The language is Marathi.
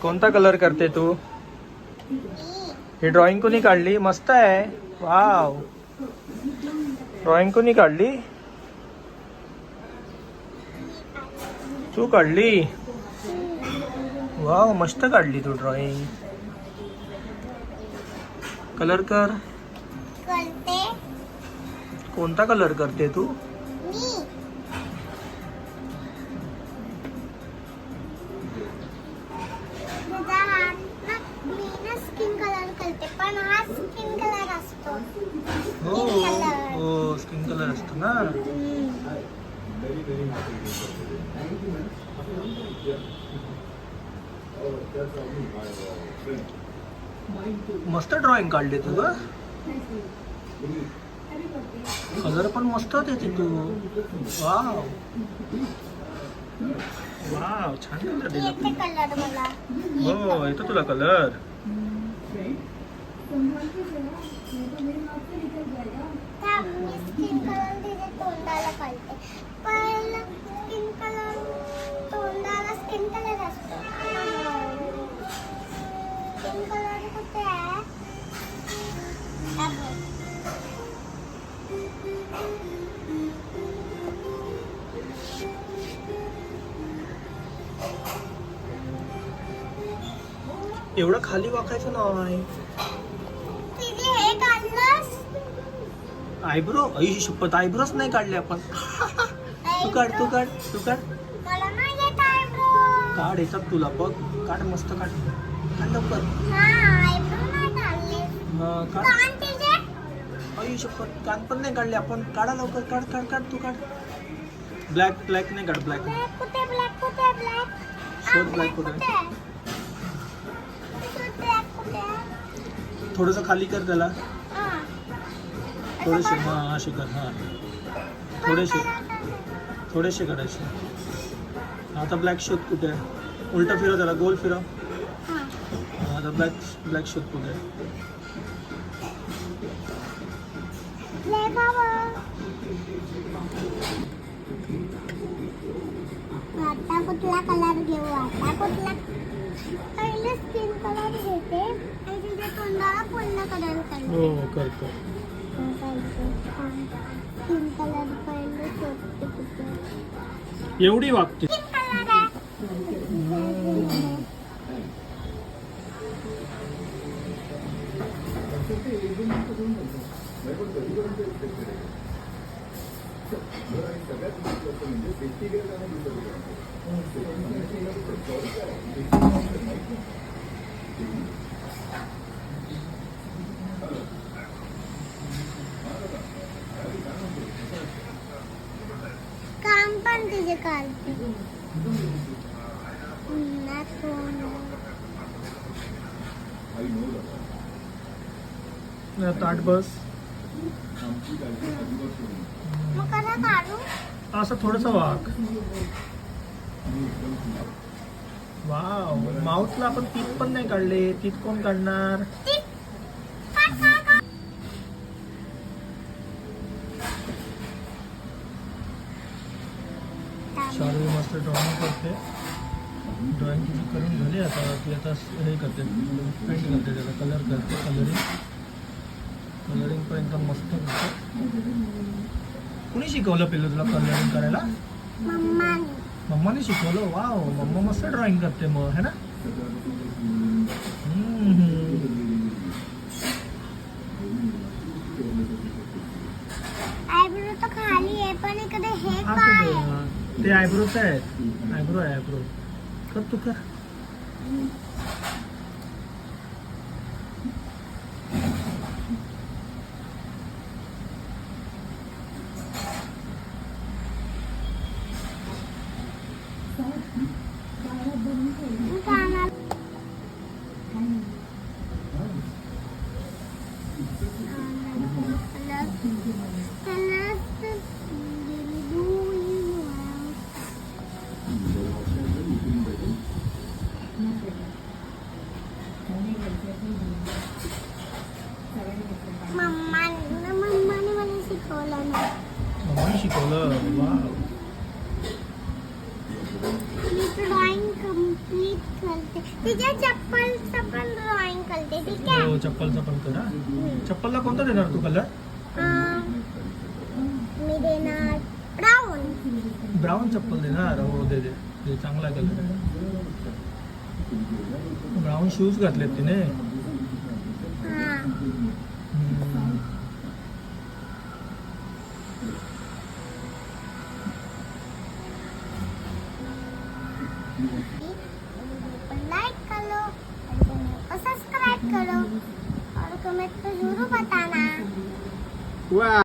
कोणता कलर करते तू? ही ड्रॉइंग कोणी काढली? मस्त आहे. वाव, ड्रॉइंग कोणी काढली? तू काढली? वाव, मस्त काढली तू ड्रॉइंग. कलर कर. करते कोणता कलर करते तू? मी. माझा हात ना, मी ना स्किन कलर करते, पण हा स्किन कलर असतो. हो Skin color. हो, स्किन कलर असतो ना. मस्त ड्रॉइंग काढली तू ग. कलर पण मस्त देते तू. वाव वाव, छान कलर दिला येते कलर मला. तू. हो, येतो तुला कलर. त्या मी स्किन कलर तिथे तोंडाला काढते. पहिला स्किन कलर तोंडाला स्किन कलर असतो. स्किन कलर कुठे आहे? हा बघ. एवढं खाली वाकायचं नाही. तिथे हे काढलंस? आयब्रो, आई शपथ, आयब्रोच नाही काढले आपण. तू काढ, तू काढ, तू काढ. मला नाही येत eyebrow. काढ, येतात तुला बघ. काढ, मस्त काढ. काढ लवकर. हा, eyebrow नाही काढले. काढ. कान तिथे? आई शपथ, कान पण नाही काढले आपण. काढा लवकर. काढ काढ काढ, तू काढ. ब्लॅक ब्लॅक नाही काढ. ब्लॅक Black कुठे? Black कुठे? Black? शोध, ब्लॅक कुठे. कुठे? Black कुठे? थोडंसं खाली कर त्याला. हा. थोडेसे, हा असे कर. हा, थोडेसे थोडेसे करायचे. आता ब्लॅक शोध कुठे आहे. उलटा फिरव त्याला, गोल फिरव. हा. आता ब्लॅक शोध कुठे आहे. ले बाबा. आता कुठला कलर घेऊ? आता कुठला? पहिले स्किन कलर घेते आणि तिथे तोंडाला पूर्ण कलर करते. हो, करतो. स्किन कलर पहिले शोधते कुठे. एवढी वागते. स्किन कलर आहे. काम पण तिथे काढते. पुन्हा तोंड. ताट बस. मग कसं काढू? असं थोडंसं वाक. वाव, माउथला आपण तीत पण नाही काढले. तीत कोण काढणार? शालू मस्त ड्रॉइंग करते. ड्रॉइंग तिची करून झाली. आता ती आता हे करते, पेंट करते, त्याला कलर करते. कलरिंग पण एकदम मस्त करते. कुणी शिकवलं पहिलं तुला कलरिंग करायला? मम्माने. मम्माने शिकवलं. वाव, मम्मा मस्त ड्रॉइंग करते मग, है ना. आयब्रो तर खाली आहे, पण इकडे हे काय? ते आयब्रोच आहेत. आयब्रो आहे, आयब्रो. कर, तू कर. कानाला. तिच्या चप्पलचं पण ड्रॉइंग करते ठीक आहे हो चप्पलचा पण कर हा. चप्पलला कोणता देणार तू कलर? मी देणार ब्राऊन. ब्राऊन चप्पल देणार हो दे दे दे चांगला कलर आहे. ब्राऊन शूज घातलेत तिने. हा हम्म. लाइक कर लो और सब्सक्राइब करो और कमेंट तो जरूर बताना. वाह